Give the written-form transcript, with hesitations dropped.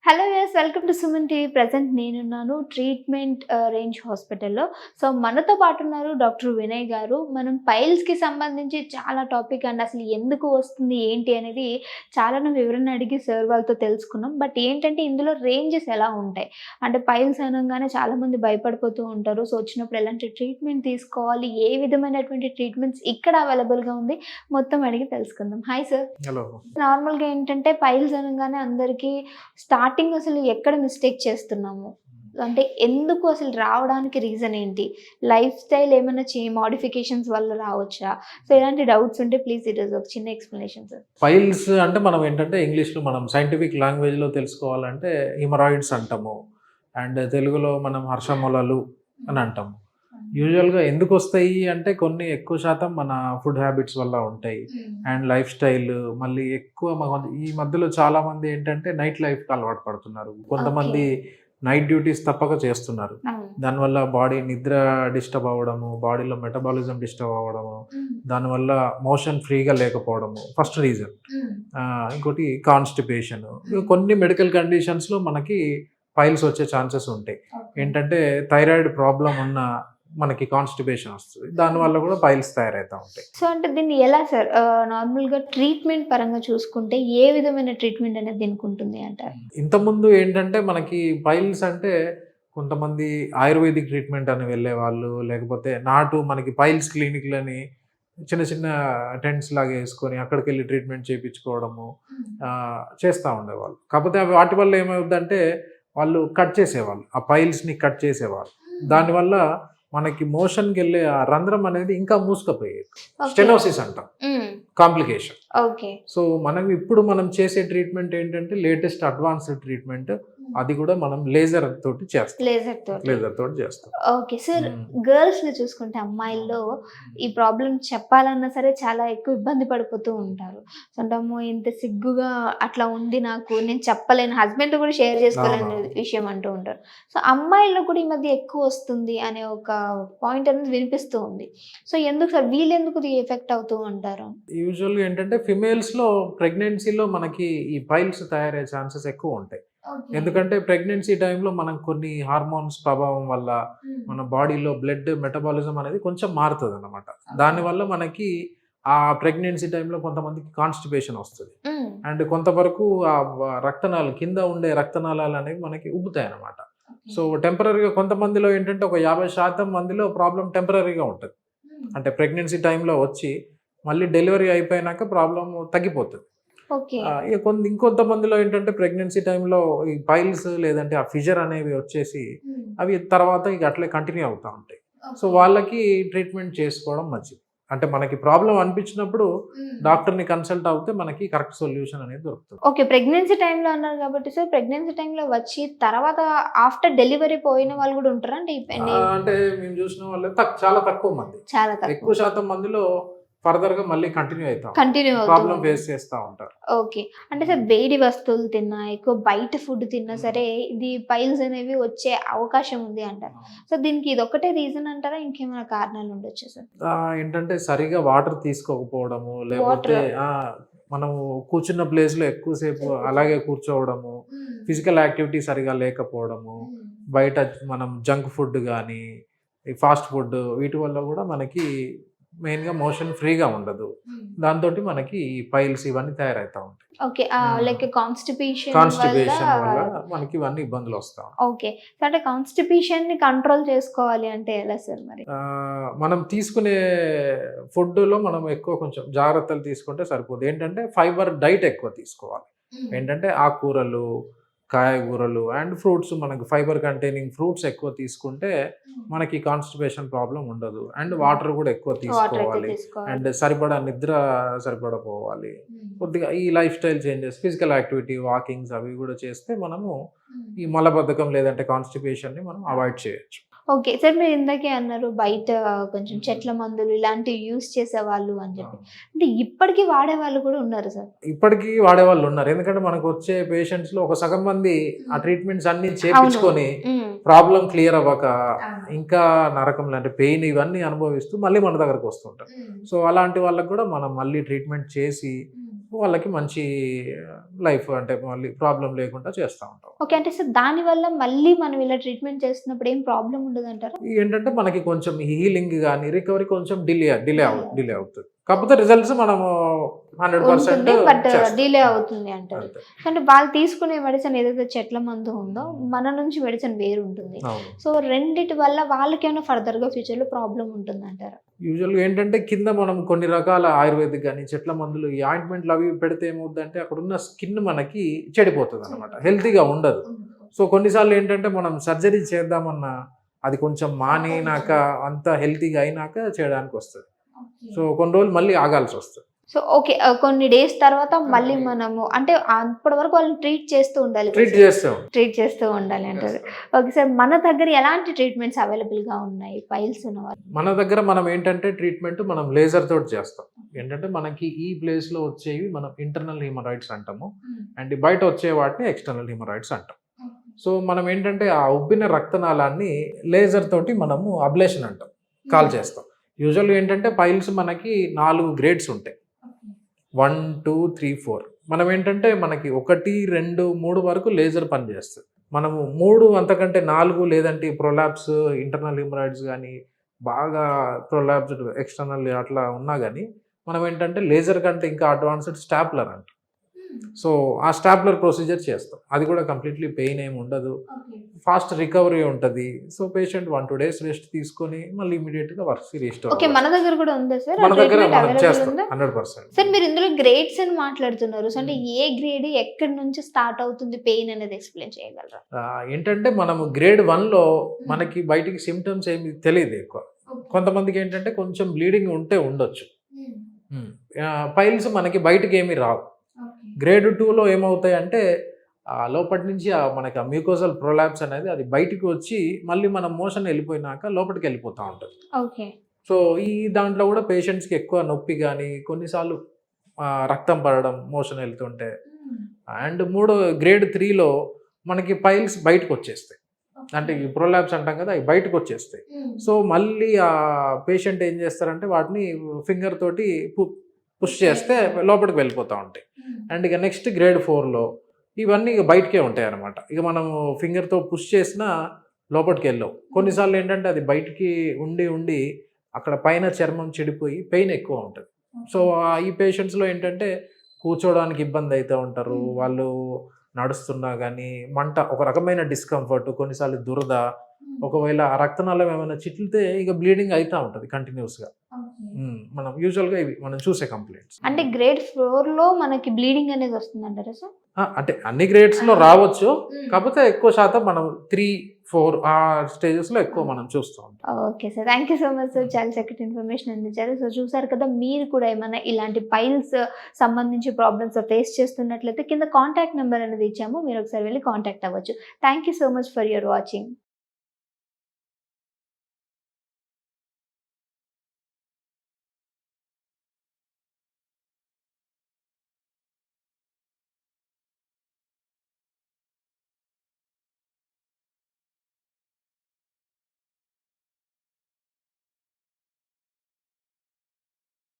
Hello yes welcome to Suman TV. Present నేనున్నాను treatment range హాస్పిటల్లో. So మనతో పాటు ఉన్నారు డాక్టర్ వినయ్ గారు. మనం పైల్స్కి సంబంధించి చాలా టాపిక్ అండ్ అసలు ఎందుకు వస్తుంది ఏంటి అనేది చాలాను వివరణ అడిగి సార్ వాళ్ళతో తెలుసుకున్నాం. బట్ ఏంటంటే ఇందులో రేంజెస్ ఎలా ఉంటాయి అంటే పైల్స్ అనగానే చాలామంది భయపడిపోతూ ఉంటారు. సో వచ్చినప్పుడు ఎలాంటి ట్రీట్మెంట్ తీసుకోవాలి, ఏ విధమైనటువంటి ట్రీట్మెంట్స్ ఇక్కడ అవైలబుల్గా ఉంది మొత్తం అడిగి తెలుసుకుందాం. Hi sir. హలో. నార్మల్గా ఏంటంటే పైల్స్ అనగానే అందరికీ స్టార్టింగ్ అసలు ఎక్కడ మిస్టేక్ చేస్తున్నాము అంటే ఎందుకు అసలు రావడానికి రీజన్ ఏంటి, లైఫ్ స్టైల్ ఏమైనా మోడిఫికేషన్స్ వల్ల రావచ్చా? సో ఇలాంటి డౌట్స్ ఉంటే ప్లీజ్ ఈరోజు ఒక చిన్న ఎక్స్ప్లెనేషన్ సార్. పైల్స్ అంటే మనం ఏంటంటే ఇంగ్లీష్లో మనం సైంటిఫిక్ లాంగ్వేజ్లో తెలుసుకోవాలంటే హిమరాయిడ్స్ అంటాము, అండ్ తెలుగులో మనం హర్షమూలలు అని అంటాము. యూజువల్గా ఎందుకు వస్తాయి అంటే కొన్ని ఎక్కువ శాతం మన ఫుడ్ హ్యాబిట్స్ వల్ల ఉంటాయి, అండ్ లైఫ్ స్టైల్. మళ్ళీ ఎక్కువ ఈ మధ్యలో చాలా మంది ఏంటంటే నైట్ లైఫ్కి అలవాటు పడుతున్నారు. కొంతమంది నైట్ డ్యూటీస్ తప్పక చేస్తున్నారు. దానివల్ల బాడీ నిద్ర డిస్టర్బ్ అవ్వడము, బాడీలో మెటబాలిజం డిస్టర్బ్ అవ్వడము, దానివల్ల మోషన్ ఫ్రీగా లేకపోవడము ఫస్ట్ రీజన్. ఇంకోటి కాన్స్టిపేషన్. కొన్ని మెడికల్ కండిషన్స్లో మనకి పైల్స్ వచ్చే ఛాన్సెస్ ఉంటాయి. ఏంటంటే థైరాయిడ్ ప్రాబ్లం ఉన్న మనకి కాన్స్టిపేషన్ వస్తుంది, దానివల్ల కూడా పైల్స్ తయారవుతూ ఉంటాయి. సో అంటే దీన్ని ఎలా సార్ నార్మల్గా ట్రీట్మెంట్ పరంగా చూసుకుంటే ఏ విధమైన ట్రీట్మెంట్ అనేది దీనికి ఉంటుంది అంటారు? ఇంతకుముందు ఏంటంటే మనకి పైల్స్ అంటే కొంతమంది ఆయుర్వేదిక్ ట్రీట్మెంట్ అని వెళ్ళే వాళ్ళు, లేకపోతే మనకి పైల్స్ క్లినిక్లని చిన్న చిన్న టెంట్స్ లాగా వేసుకొని అక్కడికి వెళ్ళి ట్రీట్మెంట్ చేయించుకోవడము చేస్తూ ఉండేవాళ్ళు. కాకపోతే వాటి వల్ల ఏమవుతుందంటే వాళ్ళు కట్ చేసేవాళ్ళు, ఆ పైల్స్ని కట్ చేసేవాళ్ళు. దానివల్ల మనకి మోషన్కి వెళ్ళే ఆ రంధ్రం అనేది ఇంకా మూసుకపోయేది, స్టెనోసిస్ అంటాం, కాంప్లికేషన్. ఓకే. సో మనం చేసే ట్రీట్మెంట్ ఏంటంటే లేటెస్ట్ అడ్వాన్స్డ్ ట్రీట్మెంట్, అది కూడా మనం లేజర్ తోటి చేస్తాం. లేజర్ తోటి చేస్తాం. Okay sir. గర్ల్స్ ని చూసుకుంటే అమ్మాయిల్లో ఈ ప్రాబ్లం చెప్పాలన్నా సరే చాలా ఎక్కువ ఇబ్బంది పడిపోతూ ఉంటారు. సో అంటాము ఇంత సిగ్గుగా అట్లా ఉంది నాకు, నేను చెప్పలేను, హస్బెండ్ కూడా షేర్ చేసుకోలేని విషయం అంటూ ఉంటారు. సో అమ్మాయిల్లో కూడా ఈ మధ్య ఎక్కువ వస్తుంది అనే ఒక పాయింట్ అనేది వినిపిస్తూ ఉంది. సో ఎందుకు సార్ వీళ్ళు ఎందుకు ఎఫెక్ట్ అవుతూ ఉంటారు? యూజువల్గా ఏంటంటే ఫిమేల్స్లో ప్రెగ్నెన్సీలో మనకి ఈ పైల్స్ తయారయ్యే ఛాన్సెస్ ఎక్కువ ఉంటాయి. ఎందుకంటే ప్రెగ్నెన్సీ టైంలో మనం కొన్ని హార్మోన్స్ ప్రభావం వల్ల మన బాడీలో బ్లడ్ మెటబాలిజం అనేది కొంచెం మారుతుంది అన్నమాట. దానివల్ల మనకి ఆ ప్రెగ్నెన్సీ టైంలో కొంతమందికి కాన్స్టిపేషన్ వస్తుంది, అండ్ కొంతవరకు ఆ రక్తనాళాలు కింద ఉండే రక్తనాళాలు అనేవి మనకి ఉబ్బుతాయి అన్నమాట. సో టెంపరీగా కొంతమందిలో ఏంటంటే ఒక 50% మందిలో ప్రాబ్లం టెంపరీగా ఉంటుంది. అంటే ప్రెగ్నెన్సీ టైంలో వచ్చి మళ్ళీ డెలివరీ అయిపోయినాక ప్రాబ్లం తగ్గిపోతుంది. ఇంకొంతమందిలో ఏంటంటే ప్రెగ్నెన్సీ టైంలో ఈ పైల్స్ లేదంటే ఆ ఫిజర్ అనేవి వచ్చేసి అవి తర్వాత ఇక అట్లే కంటిన్యూ అవుతూ ఉంటాయి. సో వాళ్ళకి ట్రీట్మెంట్ చేసుకోవడం మంచిది. అంటే మనకి ప్రాబ్లం అనిపించినప్పుడు డాక్టర్ని కన్సల్ట్ అవుతే మనకి కరెక్ట్ సొల్యూషన్ అనేది దొరుకుతుంది. ఓకే. ప్రెగ్నెన్సీ టైంలో అన్నారు కాబట్టి సార్, ప్రెగ్నెన్సీ టైంలో వచ్చి తర్వాత ఆఫ్టర్ డెలివరీ పోయిన వాళ్ళు కూడా ఉంటారా? అంటే మేము చూసిన వాళ్ళు చాలా తక్కువ మంది, ఎక్కువ శాతం మందిలో ఫర్దర్గా మళ్ళీ కంటిన్యూ ప్రాబ్లం ఫేస్ చేస్తూ ఉంటారు. ఓకే. అంటే సార్ వేడి వస్తువులు తిన్నా, ఎక్కువ బయట ఫుడ్ తిన్నా సరే ఇది పైల్స్ అనేవి వచ్చే అవకాశం ఉంది అంటారు. సో దీనికి ఇది ఒకటే రీజన్ అంటారా, ఇంకేమైనా కారణాలు ఉండొచ్చు సార్? ఏంటంటే సరిగా వాటర్ తీసుకోకపోవడము, లేకపోతే మనము కూర్చున్న ప్లేస్లో ఎక్కువసేపు అలాగే కూర్చోవడము, ఫిజికల్ యాక్టివిటీ సరిగా లేకపోవడము, బయట మనం జంక్ ఫుడ్ కానీ ఫాస్ట్ ఫుడ్ వీటి వల్ల కూడా మనకి మెయిన్గా మోషన్ ఫ్రీగా ఉండదు. దాంతో మనకి పైల్స్ ఇవన్నీ తయారవుతా ఉంటాయి. ఓకే. లైక్ కాన్స్టిపేషన్ వల్ల మనకి ఇవన్నీ ఇబ్బందులు వస్తాయి. ఓకే. అంటే కాన్స్టిపేషన్ ని కంట్రోల్ చేసుకోవాలి అంటే ఎలా సార్ మరి? మనం తీసుకునే ఫుడ్లో మనం ఎక్కువ కొంచెం జాగ్రత్తలు తీసుకుంటే సరిపోదు. ఏంటంటే ఫైబర్ డైట్ ఎక్కువ తీసుకోవాలి. ఏంటంటే ఆకుకూరలు, కాయగూరలు అండ్ ఫ్రూట్స్, మనకి ఫైబర్ కంటైనింగ్ ఫ్రూట్స్ ఎక్కువ తీసుకుంటే మనకి కాన్స్టిపేషన్ ప్రాబ్లం ఉండదు. అండ్ వాటర్ కూడా ఎక్కువ తీసుకోవాలి, అండ్ సరిపడా నిద్ర సరిపడపోవాలి. కొద్దిగా ఈ life style changes, physical activity, walkings అవి కూడా చేస్తే మనము ఈ మలబద్ధకం లేదంటే కాన్స్టిపేషన్ని మనం అవాయిడ్ చేయొచ్చు. Okay sir. మీరు ఇందాకే అన్నారు బయట కొంచెం చెట్ల మందులు ఇలాంటివి యూస్ చేసేవాళ్ళు అని చెప్పి, అంటే ఇప్పటికీ వాడేవాళ్ళు కూడా ఉన్నారు సార్? ఇప్పటికీ వాడేవాళ్ళు ఉన్నారు. ఎందుకంటే మనకు వచ్చే పేషెంట్స్లో ఒక సగం మంది ఆ ట్రీట్మెంట్స్ అన్ని చేయించుకొని ప్రాబ్లం క్లియర్ అవ్వక ఇంకా నరకం లాంటి పెయిన్ ఇవన్నీ అనుభవిస్తూ మళ్ళీ మన దగ్గరకు వస్తుంటారు. సో అలాంటి వాళ్ళకి కూడా మనం మళ్ళీ ట్రీట్మెంట్ చేసి వాళ్ళకి మంచి లైఫ్ అంటే మళ్ళీ ప్రాబ్లం లేకుండా చేస్తూ ఉంటాం. ఓకే. అంటే సార్ దానివల్ల మళ్ళీ మనం ఇలా ట్రీట్మెంట్ చేస్తున్నప్పుడు ఏం ప్రాబ్లమ్ ఉండదంటారా? ఏంటంటే మనకి కొంచెం హీలింగ్ గానీ, రికవరీ కొంచెం డిలే అవుతది. కాకపోతే రిజల్ట్స్ మనము 100% ఉంటుంది. బట్ చేస్తాం. డిలే అవుతుంది అంటారు. అంతే. అంటే వాళ్ళు తీసుకునే మెడిసిన్ ఏదైతే చెట్ల మందు ఉందో, మన నుంచి మెడిసిన్ వేరు ఉంటుంది. అవును. సో రెండిటి వల్ల వాళ్ళకేమైనా ఫర్దర్‌గా ఫ్యూచర్‌లో ప్రాబ్లమ్ ఉంటుందంటారా? యూజువల్‌గా ఏంటంటే కింద మనం కొన్ని రకాల ఆయుర్వేదిక్ గాని, చెట్ల మందులు ఈ ఆయింట్‌మెంట్‌లు అవి పెడితే ఏమవుద్దంటే అక్కడున్న స్కిన్ మనకి చెడిపోతదనమాట. హెల్తీగా ఉండదు. సో కొన్నిసార్లు ఏంటంటే మనం సర్జరీ చేద్దామన్నా అది కొంచెం మానినాక అంతా హెల్తీగా అయినాక చేయడానికొస్తది. సో కొన్ని రోజులు మళ్ళీ ఆగాల్సొస్తది. So okay. కొన్ని డేస్ తర్వాత మళ్ళీ మనము అంటే అప్పటి వరకు వాళ్ళని ట్రీట్ చేస్తూ ఉండాలి. ట్రీట్ చేస్తాం. ట్రీట్ చేస్తూ ఉండాలి అంటారు. Okay sir. మన దగ్గర ఎలాంటి ట్రీట్మెంట్స్ అవైలబుల్‌గా ఉన్నాయి పైల్స్ ఉన్నవాళ్ళు? మన దగ్గర మనం ఏంటంటే ట్రీట్మెంట్ మనం లేజర్ తోటి చేస్తాం. ఏంటంటే మనకి ఈ ప్లేస్‌లో వచ్చేవి మనం ఇంటర్నల్ హిమరాయిడ్స్ అంటాము. అండ్ బయట వచ్చే వాటిని ఎక్స్టర్నల్ హిమరాయిడ్స్ అంటాం. సో మనం ఏంటంటే ఆ ఉబ్బిన రక్తనాళాన్ని లేజర్ తోటి మనము అబ్లేషన్ అంటాం. కాల్ చేస్తాం. యూజువల్‌గా ఏంటంటే పైల్స్ మనకి 4 గ్రేడ్స్ ఉంటాయి. 1, 2, 3, 4 మనం ఏంటంటే మనకి 1, 2, 3 వరకు లేజర్ పనిచేస్తుంది. మనము 3 అంతకంటే 4 లేదంటే ప్రొలాప్స్ ఇంటర్నల్ హిమరాయిడ్స్ కానీ బాగా ప్రొలాప్స్డ్ ఎక్స్టర్నల్ అట్లా ఉన్నా కానీ మనం ఏంటంటే లేజర్ కంటే ఇంకా అడ్వాన్స్డ్ స్టాప్లర్ అంటాం. సో ఆ స్టాప్లర్ ప్రొసీజర్ చేస్తాం. అది కూడా కంప్లీట్లీ పెయిన్ ఏమి ఉండదు. ఫాస్ట్ రికవరీ ఉంటుంది. సో పేషెంట్ 1-2 డేస్ రెస్ట్ తీసుకొని మళ్ళీ ఇమీడియట్‌గా వర్క్‌కి రీస్టోర్ ఓకే. మన దగ్గర కూడా ఉందా సార్? మన దగ్గర ట్రీట్మెంట్ మనం అవైలబుల్ చేస్తాం ఉందా? 100%. సార్ మీరు ఇందులో గ్రేడ్స్ అని మాట్లాడుతున్నారు. సో అంటే ఏ గ్రేడ్ ఎక్కడి నుంచి స్టార్ట్ అవుతుంది పెయిన్ అనేది ఎక్స్‌ప్లెయిన్ చేయగలరా? ఏంటంటే మనము గ్రేడ్ 1లో మనకి బయటికి సిమ్టమ్స్ ఏమి తెలీదు ఎక్కువ. కొంతమందికి ఏంటంటే కొంచెం బ్లీడింగ్ ఉంటే ఉండొచ్చు. పైల్స్ మనకి బయటికి ఏమీ రావు. గ్రేడ్ 2లో ఏమవుతాయంటే లోపటి నుంచి మనకి మ్యూకోజల్ ప్రొలాప్స్ అనేది అది బయటికి వచ్చి మళ్ళీ మనం మోషన్ వెళ్ళిపోయినాక లోపలికి వెళ్ళిపోతూ ఉంటుంది. ఓకే. సో ఈ దాంట్లో కూడా పేషెంట్స్కి ఎక్కువ నొప్పి కానీ కొన్నిసార్లు రక్తం పడడం మోషన్ వెళ్తుంటే. అండ్ గ్రేడ్ 3లో మనకి పైల్స్ బయటకు వచ్చేస్తాయి. అంటే ఈ ప్రొలాప్స్ అంటాం కదా అవి బయటకు వచ్చేస్తాయి. సో మళ్ళీ ఆ పేషెంట్ ఏం చేస్తారంటే వాటిని ఫింగర్ తోటి పుష్ చేస్తే లోపలికి వెళ్ళిపోతూ ఉంటాయి. అండ్ ఇక నెక్స్ట్ గ్రేడ్ 4లో ఇవన్నీ ఇక బయటకే ఉంటాయి అన్నమాట. ఇక మనము ఫింగర్తో పుష్ చేసినా లోపలికి వెళ్ళవు. కొన్నిసార్లు ఏంటంటే అది బయటికి ఉండి అక్కడ పైన చర్మం చెడిపోయి పెయిన్ ఎక్కువ ఉంటుంది. సో ఈ పేషెంట్స్లో ఏంటంటే కూర్చోవడానికి ఇబ్బంది అవుతూ ఉంటారు. వాళ్ళు నడుస్తున్నా కానీ మంట, ఒక రకమైన డిస్కంఫర్ట్, కొన్నిసార్లు దురద, ఒకవేళ ఆ రక్తనాళం ఏమైనా చిట్లితే ఇక బ్లీడింగ్ అవుతూ ఉంటుంది కంటిన్యూస్గా. మనం యూజువల్గా ఇవి మనం చూసే కంప్లైంట్స్. అంటే గ్రేడ్ 4లో మనకి బ్లీడింగ్ అనేది వస్తుందంటారా సార్? అంటే అన్ని గ్రేడ్స్లో రావచ్చు. కాకపోతే ఎక్కువ శాతం మనం 3, 4 ఆ స్టేజెస్లో ఎక్కువ మనం చూస్తూ ఉంటాం. Okay sir. Thank you so much sir. చాలా చక్కటి ఇన్ఫర్మేషన్ అందించారు. సో చూసారు కదా, మీరు కూడా ఏమైనా ఇలాంటి పైల్స్ సంబంధించి ప్రాబ్లమ్స్ ఫేస్ చేస్తున్నట్లయితే కింద కాంటాక్ట్ నెంబర్ అనేది ఇచ్చాము. మీరు ఒకసారి వెళ్ళి కాంటాక్ట్ అవ్వచ్చు. Thank you so much for your watching.